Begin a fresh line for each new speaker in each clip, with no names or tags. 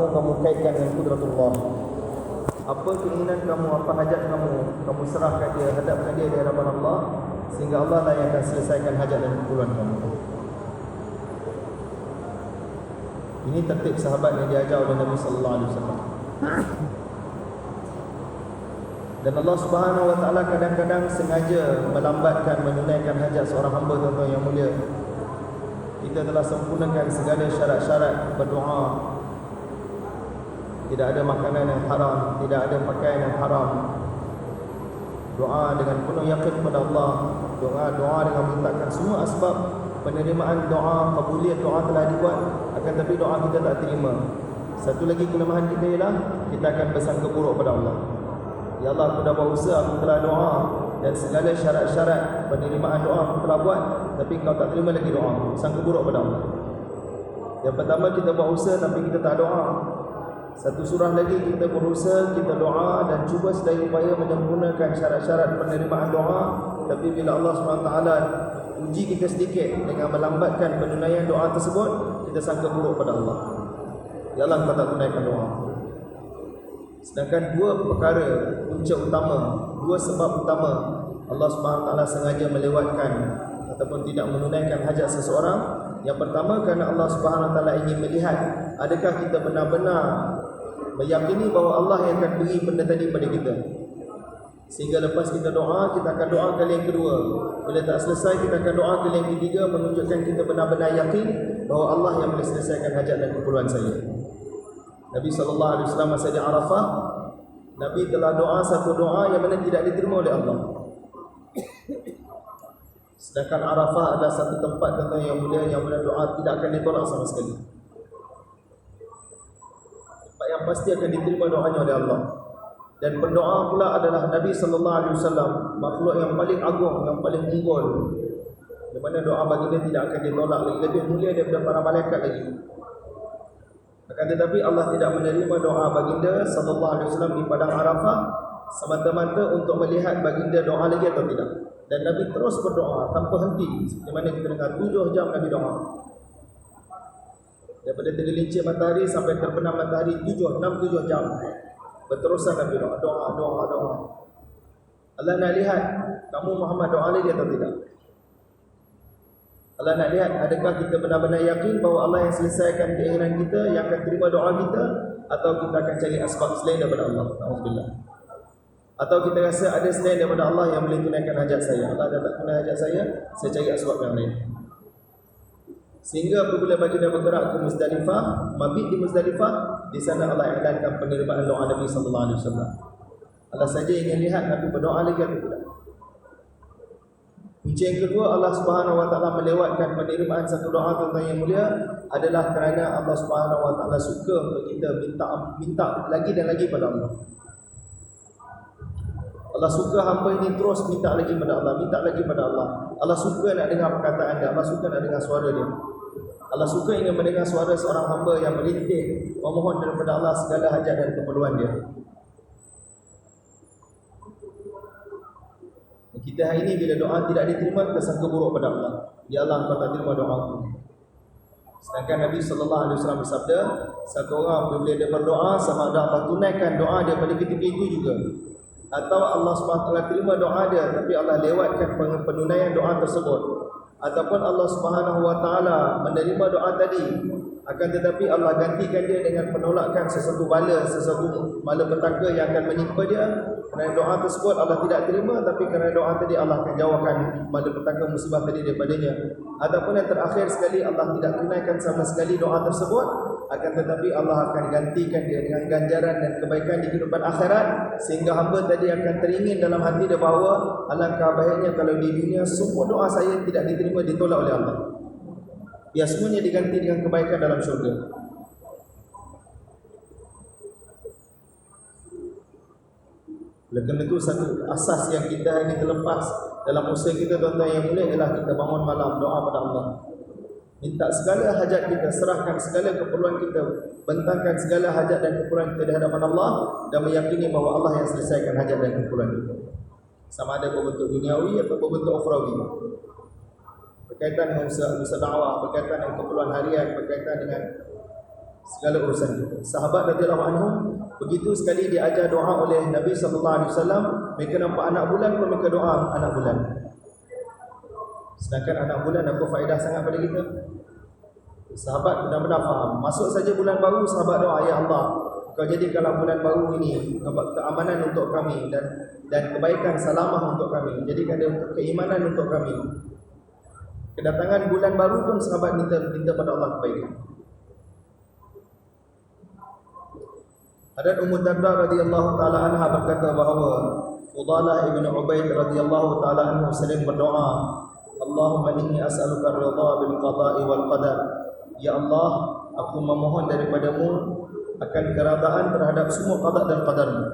kamu kaitkan dengan kudratullah. Apa keinginan kamu, apa hajat kamu, kamu serahkan dia, hadapkan dia di hadapan Allah, sehingga Allah lah yang akan selesaikan hajat dan keperluan kamu. Ini tertib sahabat yang diajar oleh Nabi sallallahu alaihi wasallam. Dan Allah Subhanahu wa taala kadang-kadang sengaja melambatkan menunaikan hajat seorang hamba tuan-tuan yang mulia. Kita telah sempurnakan segala syarat-syarat berdoa. Tidak ada makanan yang haram, tidak ada pakaian yang haram. Doa dengan penuh yakin kepada Allah, doa dengan meletakkan semua asbab penerimaan doa, kabuliyat doa telah dibuat, akan tapi doa kita tak terima. Satu lagi kelemahan kita ialah kita akan bersangka buruk pada Allah. Ya Allah, aku dah berusaha, aku telah doa dan segala syarat-syarat penerimaan doa aku telah buat, tapi kau tak terima lagi doa. Sangka buruk pada Allah. Yang pertama, kita berusaha tapi kita tak doa. Satu surah lagi, kita berusaha, kita doa dan cuba sedaya upaya menyempurnakan syarat-syarat penerimaan doa, tapi bila Allah SWT uji kita sedikit dengan melambatkan penunaian doa tersebut, kita sangka buruk pada Allah. Ya Allah, kau tak tunaikan doa. Sedangkan dua perkara punca utama, dua sebab utama Allah SWT sengaja melewatkan ataupun tidak menunaikan hajat seseorang. Yang pertama, kerana Allah SWT ingin melihat adakah kita benar-benar meyakini bahawa Allah yang akan beri benda tadi pada kita. Sehingga lepas kita doa, kita akan doa kali yang kedua. Bila tak selesai, kita akan doa kali yang ketiga, menunjukkan kita benar-benar yakin bahawa Allah yang boleh selesaikan hajat dan keperluan saya. Nabi SAW masa di Arafah, Nabi telah doa satu doa yang mana tidak diterima oleh Allah. Sedangkan Arafah adalah satu tempat tuan-tuan yang mulia yang mana doa tidak akan ditolak sama sekali. Tempat yang pasti akan diterima doanya oleh Allah. Dan pendoa pula adalah Nabi SAW, makhluk yang paling agung, yang paling unggul, di mana doa baginda tidak akan ditolak lagi, lebih mulia daripada para malaikat lagi. Akan tetapi Allah tidak menerima doa baginda SAW di padang Arafah semata-mata untuk melihat baginda doa lagi atau tidak. Dan Nabi terus berdoa tanpa henti, seperti mana kita dengar 7 jam Nabi doa. Daripada tergelincir matahari sampai terbenam matahari 6-7 jam. Berterusan Nabi doa. Allah nak lihat kamu Muhammad doa lagi atau tidak. Allah nak lihat adakah kita benar-benar yakin bahawa Allah yang selesaikan keinginan kita, yang akan terima doa kita, atau kita akan cari asbab selain daripada Allah. Alhamdulillah. Atau kita rasa ada selain daripada Allah yang boleh tunaikan hajat saya. Allah dah tak tunai hajat saya cari asbab yang lain. Sehingga apabila baginda bergerak ke Muzdalifah, mabit di Muzdalifah, di sana Allah iklankan penerimaan doa Nabi sallallahu alaihi wasallam. Allah saja ingin lihat Nabi berdoa lagi atau tidak. Punca yang kedua, Allah Subhanahu wa taala melewatkan penerimaan satu doa tuan-tuan yang mulia adalah kerana Allah Subhanahu wa taala suka untuk kita minta lagi dan lagi pada Allah. Allah suka hamba ini terus minta lagi pada Allah, minta lagi pada Allah. Allah suka nak dengar perkataan dia, Allah suka nak dengar suara dia. Allah suka ingin mendengar suara seorang hamba yang merintih memohon daripada Allah segala hajat dan keperluan dia. Kita hari ini bila doa tidak diterima, kita sangka buruk pada Allah. Ya Allah, Engkau tak terima doa aku. Sedangkan Nabi SAW bersabda, satu orang bila dia berdoa, sama ada Allah tunaikan doa dia pada ketika itu juga, atau Allah SWT terima doa dia tapi Allah lewatkan penunaian doa tersebut, ataupun Allah SWT menerima doa tadi akan tetapi Allah gantikan dia dengan penolakan sesuatu malapetaka yang akan menimpa dia. Kerana doa tersebut Allah tidak terima, tapi kerana doa tadi Allah akan jauhkan malapetaka musibah tadi daripadanya. Ataupun yang terakhir sekali, Allah tidak tunaikan sama sekali doa tersebut, akan tetapi Allah akan gantikan dia dengan ganjaran dan kebaikan di kehidupan akhirat, sehingga hamba tadi akan teringin dalam hati dia bahawa alangkah baiknya kalau di dunia semua doa saya tidak diterima, ditolak oleh Allah, biar semuanya diganti dengan kebaikan dalam syurga. Oleh kerana itu, satu asas yang kita ini terlepas dalam usaha kita tuan-tuan yang mulia ialah kita bangun malam doa pada Allah, minta segala hajat kita, serahkan segala keperluan kita, bentangkan segala hajat dan keperluan kita di hadapan Allah, dan meyakini bahawa Allah yang selesaikan hajat dan keperluan kita, sama ada berbentuk duniawi atau berbentuk ukhrawi, berkaitan dengan usaha dakwah, berkaitan dengan keperluan harian, berkaitan dengan segala urusan kita. Sahabat radhiyallahu anhu begitu sekali diajar doa oleh Nabi sallallahu alaihi wasallam, mereka nampak anak bulan pun mereka doa anak bulan. Sedangkan anak bulan apa faedah sangat pada kita? Sahabat benar-benar faham. Masuk saja bulan baru, sahabat doa, ya Allah, Kau jadikanlah bulan baru ini keamanan untuk kami dan kebaikan salamah untuk kami. Jadikan dia untuk keimanan untuk kami. Kedatangan bulan baru pun sahabat minta pada Allah kebaikan. Hadrat Ummu Darda radhiyallahu taala anha berkata bahawa Fudalah ibn Ubaid radhiyallahu taala anhu sering berdoa, Allahumma inni as'aluka ar-ridha bil qada'i wal qadar. Ya Allah, aku memohon daripadamu akan keredaan terhadap semua qada dan qadarmu.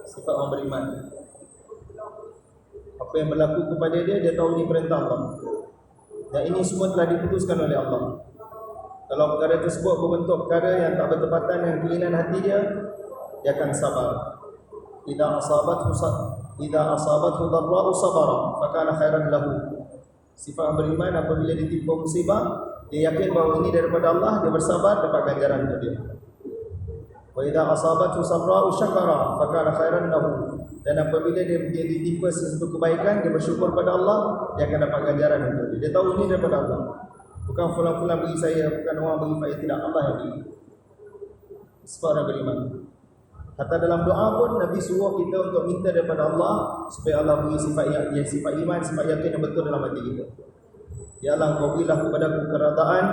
Sifat orang beriman. Apa yang berlaku kepada dia, dia tahu ini perintah Allah. Dan ini semua telah diputuskan oleh Allah. Kalau perkara tersebut berbentuk perkara yang tak bertepatan dengan keinginan hati dia, dia akan sabar. Idza asabathu dharra'u sabara, fakana khairan lahu. Sifat orang beriman apabila ditimpa musibah, dia yakin bahawa ini daripada Allah, dia bersabar, dapat ganjaran untuk dia. Wa idza asabathu sarra'u syakara, fakana khairan lahu. Dan apabila dia ditimpa sesuatu kebaikan, dia bersyukur pada Allah, dia akan dapat ganjaran untuk dia. Dia tahu ini daripada Allah. Bukan fulan-fulan bagi saya, bukan orang bagi saya, tidak, Allah yang bagi. Sifat orang beriman. Hatta dalam doa pun Nabi suruh kita untuk minta daripada Allah supaya Allah beri sifat iman, sifat yakin yang betul dalam hati kita. Ya Allah, Kau berilah kepadaku keredaan,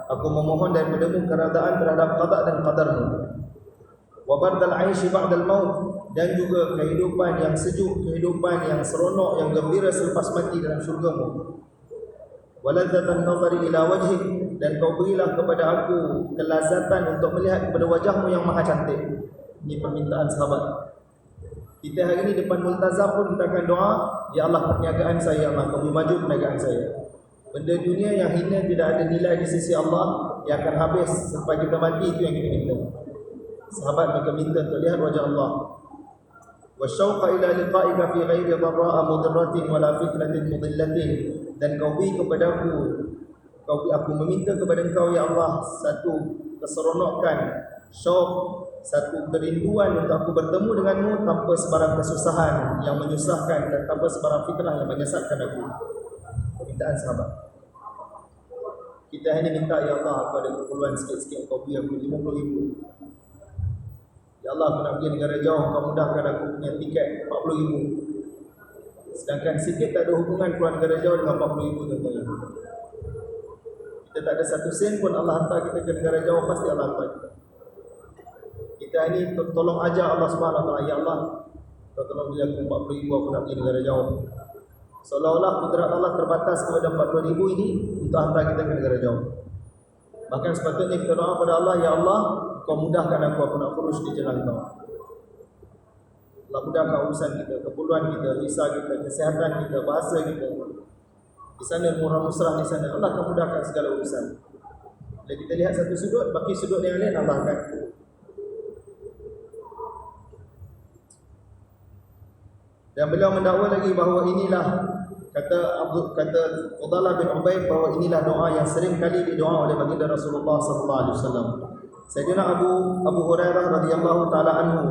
aku memohon daripadamu keredaan terhadap qada dan qadarmu. Wa bardal 'aishi ba'dal maut, dan juga kehidupan yang sejuk, kehidupan yang seronok, yang gembira selepas mati dalam syurga-Mu. Waladzatan nazari ila wajhik, dan Kau berilah kepada aku kelazatan untuk melihat kepada wajah-Mu yang maha cantik. Ini permintaan sahabat. Kita hari ini depan multazam pun kita akan doa, ya Allah, perniagaan saya, ya Allah, Kau beri maju perniagaan saya. Benda dunia yang hina tidak ada nilai di sisi Allah, yang akan habis sampai kita mati, itu yang kita minta. Sahabat mereka minta untuk lihat wajah Allah. Wasyauqa ila liqa'ika fi ghairi dharra'a mudarratin wala fitnatin mudillatin, dan Kau beri kepadaku, aku meminta kepada Engkau, ya Allah, satu keseronokan, syauq, satu kerinduan untuk aku bertemu denganmu tanpa sebarang kesusahan yang menyusahkan dan tanpa sebarang fitnah yang menyesatkan aku. Permintaan sahabat. Kita hanya minta, ya Allah, aku ada keperluan sikit-sikit, Kau beri aku 50,000. Ya Allah, aku nak pergi negara jauh, Kau mudahkan aku punya tiket 40,000. Sedangkan sikit tak ada hubungan keluar negara jauh dengan 40,000 tuan-tuan. Kita tak ada satu sen pun Allah hantar kita ke negara jauh, pasti Allah hantar kita. Kita ini tolong ajar Allah Subhanahu Wa Taala, ya Allah, Kau tolong beri aku 40,000, aku nak pergi negara jauh. Seolah-olah kudrat Allah terbatas kepada 40,000 ini untuk hantar kita ke negara jauh. Bahkan sepatutnya kita doa pada Allah, ya Allah, Kau mudahkan aku nak kurus di jalan Kau. Allah mudahkan urusan kita, keperluan kita, visa kita, kesihatan kita, bahasa kita. Di sana murah musrah, di sana Allah akan mudahkan segala urusan. Bila kita lihat satu sudut, baki sudut yang lain Allah akan. Dan beliau mendakwa lagi bahawa inilah, kata Fudalah bin Ubaid, bahawa inilah doa yang sering kali didoa oleh baginda Rasulullah sallallahu alaihi wasallam. Sayyidina Abu Hurairah radhiyallahu taala anhu,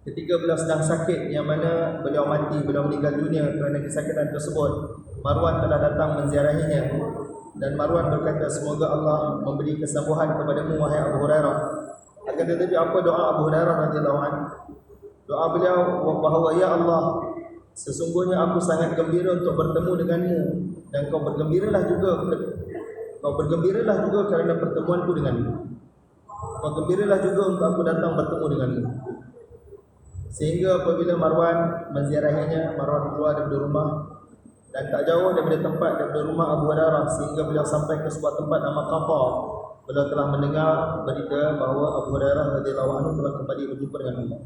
ketika beliau sedang sakit, yang mana beliau mati, beliau meninggal dunia kerana kesakitan tersebut, Marwan telah datang menziarahinya, dan Marwan berkata, semoga Allah memberi kesembuhan kepadamu wahai Abu Hurairah. Akan tetapi apa doa Abu Hurairah radhiyallahu anhu? Doa beliau bahawa, ya Allah, sesungguhnya aku sangat gembira untuk bertemu denganmu, dan Kau bergembiralah juga kerana pertemuanku denganmu. Kau gembiralah juga untuk aku datang bertemu denganmu. Sehingga apabila Marwan menziarahinya, Marwan keluar daripada rumah, dan tak jauh daripada rumah Abu Hurairah, sehingga beliau sampai ke sebuah tempat nama Qafa. Beliau telah mendengar berita bahawa Abu Hurairah radhiyallahu anhu telah kembali berjumpa dengan Allah.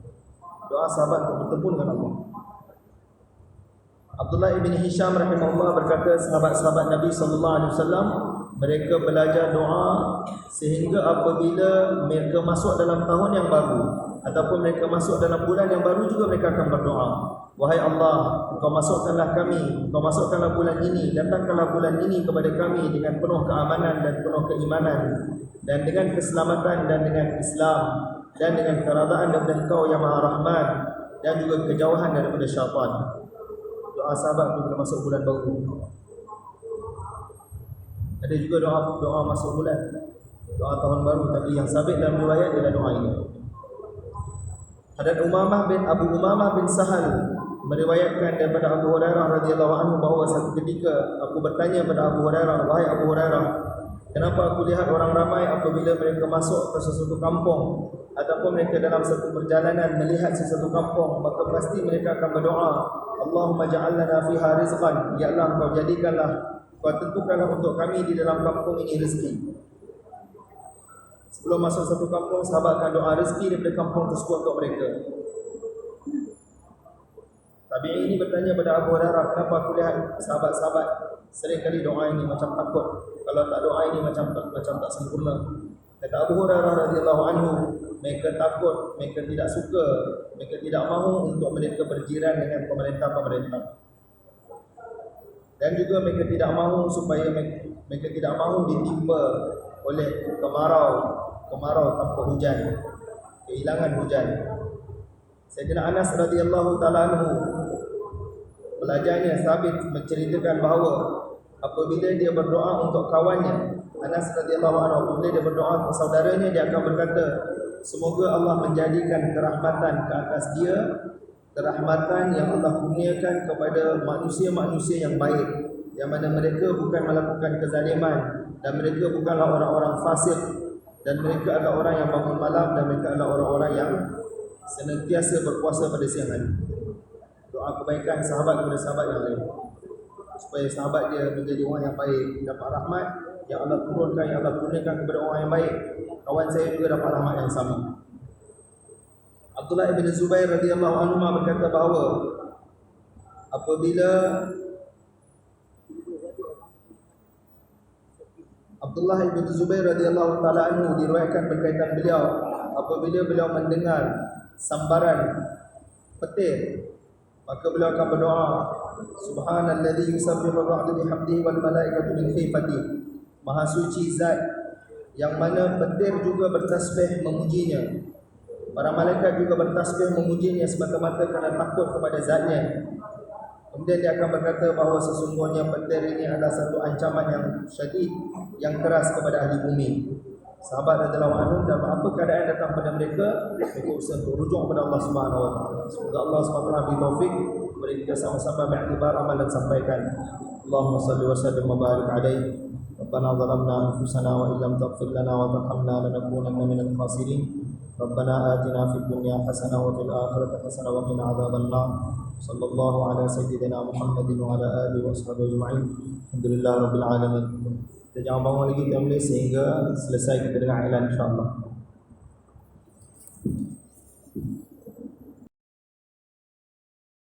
Doa sahabat untuk bertemu dengan Allah. Abdullah ibn Hisham rahimahullah berkata, sahabat-sahabat Nabi sallallahu alaihi wasallam mereka belajar doa sehingga apabila mereka masuk dalam tahun yang baru ataupun mereka masuk dalam bulan yang baru juga mereka akan berdoa. Wahai Allah, Engkau masukkanlah kami, Engkau masukkanlah bulan ini, datangkanlah bulan ini kepada kami dengan penuh keamanan dan penuh keimanan, dan dengan keselamatan dan dengan Islam, dan dengan keradaan daripada Engkau yang Maha Rahman, dan juga kejauhan daripada syaitan. Doa sahabat itu bila masuk bulan baru. Ada juga doa masuk bulan, doa tahun baru, tapi yang sabit dalam riwayat adalah doa ini. Hadrat Abu Umamah bin Sahal meriwayatkan daripada Abu Hurairah radhiyallahu anhu bahawa satu ketika aku bertanya kepada Abu Hurairah, wahai Abu Hurairah, kenapa aku lihat orang ramai apabila mereka masuk ke sesuatu kampung ataupun mereka dalam satu perjalanan melihat sesuatu kampung, maka pasti mereka akan berdoa, Allahumma ja'al lana fiha rizqan, ya Allah Kau jadikanlah, Kau tentukanlah untuk kami di dalam kampung ini rezeki. Sebelum masuk satu kampung, sahabat akan doa rezeki daripada kampung tersebut untuk mereka. Tabi'in ini bertanya kepada Abu Hurairah, kenapa aku lihat sahabat-sahabat sering kali doa ini macam takut, kalau tak doa ini macam tak sempurna. Kata Abu Hurairah radhiyallahu anhu, mereka takut, mereka tidak suka, mereka tidak mahu untuk mereka berjiran dengan pemerintah-pemerintah. Dan juga mereka tidak mahu supaya mereka tidak mahu ditimpa oleh kemarau tanpa hujan, kehilangan hujan. Sayyidina Anas radhiyallahu taala anhu, pelajarnya Sabit menceritakan bahawa apabila dia berdoa untuk kawannya, Anas radhiyallahu anhu, apabila dia berdoa untuk saudaranya, dia akan berkata, semoga Allah menjadikan kerahmatan ke atas dia, kerahmatan yang Allah kurniakan kepada manusia-manusia yang baik, yang mana mereka bukan melakukan kezaliman, dan mereka bukanlah orang-orang fasik, dan mereka adalah orang yang bangun malam, dan mereka adalah orang-orang yang senantiasa berpuasa pada siang hari. Doa kebaikan sahabat kepada sahabat yang lain, supaya sahabat dia menjadi orang yang baik, dapat rahmat yang Allah turunkan, yang Allah kurniakan kepada orang yang baik. Kawan saya juga dapat rahmat yang sama. Abdullah ibn Zubair radhiyallahu anhu berkata bahawa apabila Abdullah ibn Zubair radhiyallahu taala anhu diriwayatkan berkaitan beliau, apabila beliau mendengar sambaran petir, maka beliau akan berdoa, subhanalladzi yusabbihu ar-ra'du bihamdihi wal malaikatu min khifatihi, maha suci zat yang mana petir juga bertasbih memujinya, para malaikat juga bertasbih memujinya semata-mata kerana takut kepada zatnya. Kemudian dia akan berkata bahawa sesungguhnya petir ini adalah satu ancaman yang syadid, yang keras kepada ahli bumi. Sahabat radhiyallahu anhu, dalam apa keadaan datang pada mereka, mereka usaha untuk rujuk kepada Allah Subhanahu wa taala. Semoga Allah Subhanahu wa taala beri taufik kepada kita sama-sama mengiktibar amal dan sampaikan. Allahumma salli wa sallim wa barik alaihi. Rabbana zalamna anfusana wa illam taghfir lana wa tarhamna lanakunanna minal khasirin. Rabbana atina fid dunya hasanah wa fil akhirati hasanah wa qina adzabannar. Sallallahu ala sayyidina Muhammadin wa ala alihi wa sahbihi ajma'in. Alhamdulillah rabbil alamin. Kita jangan bangun lagi kita boleh sehingga selesai kita dengar iklan insya-Allah.